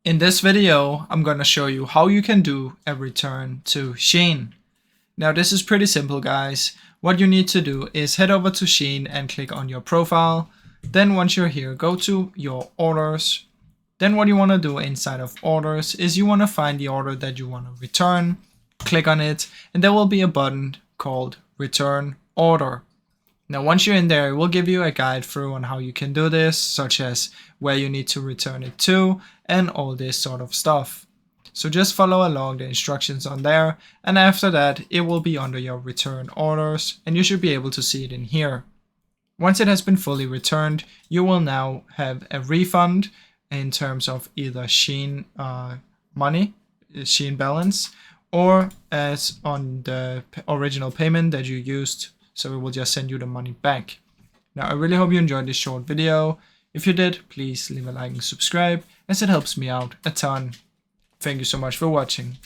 In this video, I'm going to show you how you can do a return to Shein. Now this is pretty simple, guys. What you need to do is head over to Shein and click on your profile. Then once you're here, go to your orders. Then what you want to do inside of orders is you want to find the order that you want to return. Click on it and there will be a button called return order. Now once you're in there, it will give you a guide through on how you can do this, such as where you need to return it to and all this sort of stuff. So just follow along the instructions on there, and after that it will be under your return orders and you should be able to see it in here. Once it has been fully returned, you will now have a refund in terms of either Shein money, Shein balance, or as on the original payment that you used. So it will just send you the money back. Now I really hope you enjoyed this short video. If you did, please leave a like and subscribe, as it helps me out a ton. Thank you so much for watching.